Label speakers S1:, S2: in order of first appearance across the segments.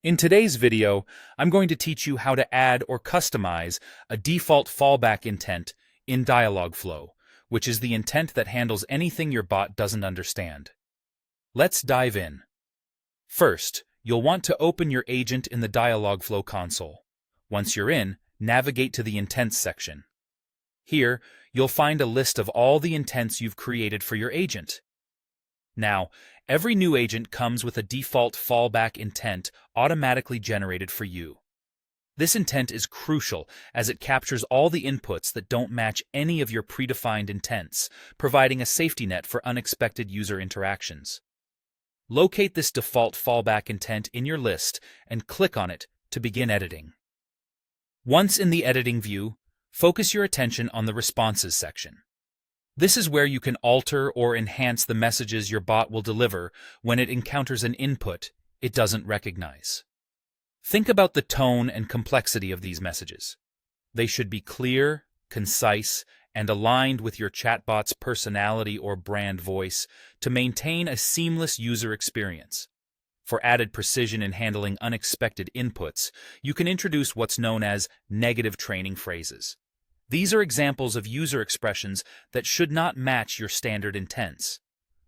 S1: In today's video, I'm going to teach you how to add or customize a default fallback intent in Dialogflow, which is the intent that handles anything your bot doesn't understand. Let's dive in. First, you'll want to open your agent in the Dialogflow console. Once you're in, navigate to the Intents section. Here, you'll find a list of all the intents you've created for your agent. Now, every new agent comes with a default fallback intent automatically generated for you. This intent is crucial as it captures all the inputs that don't match any of your predefined intents, providing a safety net for unexpected user interactions. Locate this default fallback intent in your list and click on it to begin editing. Once in the editing view, focus your attention on the Responses section. This is where you can alter or enhance the messages your bot will deliver when it encounters an input it doesn't recognize. Think about the tone and complexity of these messages. They should be clear, concise, and aligned with your chatbot's personality or brand voice to maintain a seamless user experience. For added precision in handling unexpected inputs, you can introduce what's known as negative training phrases. These are examples of user expressions that should not match your standard intents.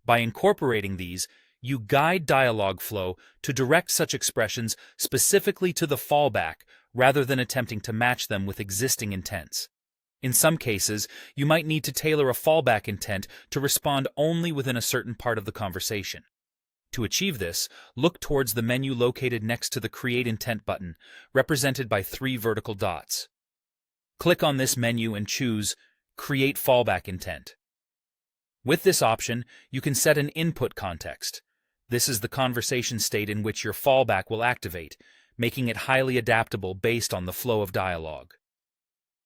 S1: By incorporating these, you guide Dialogflow to direct such expressions specifically to the fallback rather than attempting to match them with existing intents. In some cases, you might need to tailor a fallback intent to respond only within a certain part of the conversation. To achieve this, look towards the menu located next to the Create Intent button, represented by 3 vertical dots. Click on this menu and choose Create Fallback Intent. With this option, you can set an input context. This is the conversation state in which your fallback will activate, making it highly adaptable based on the flow of dialogue.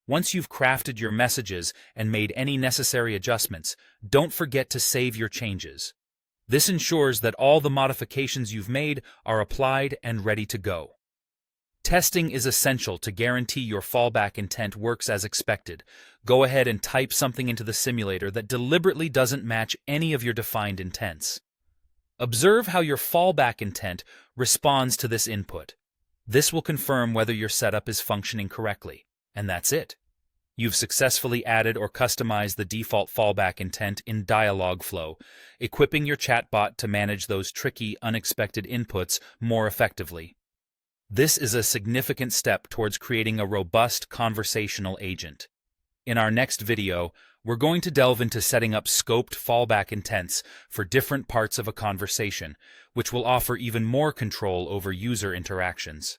S1: Once you've crafted your messages and made any necessary adjustments, don't forget to save your changes. This ensures that all the modifications you've made are applied and ready to go. Testing is essential to guarantee your fallback intent works as expected. Go ahead and type something into the simulator that deliberately doesn't match any of your defined intents. Observe how your fallback intent responds to this input. This will confirm whether your setup is functioning correctly. And that's it. You've successfully added or customized the default fallback intent in Dialogflow, equipping your chatbot to manage those tricky, unexpected inputs more effectively. This is a significant step towards creating a robust conversational agent. In our next video, we're going to delve into setting up scoped fallback intents for different parts of a conversation, which will offer even more control over user interactions.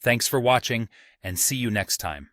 S1: Thanks for watching, and see you next time.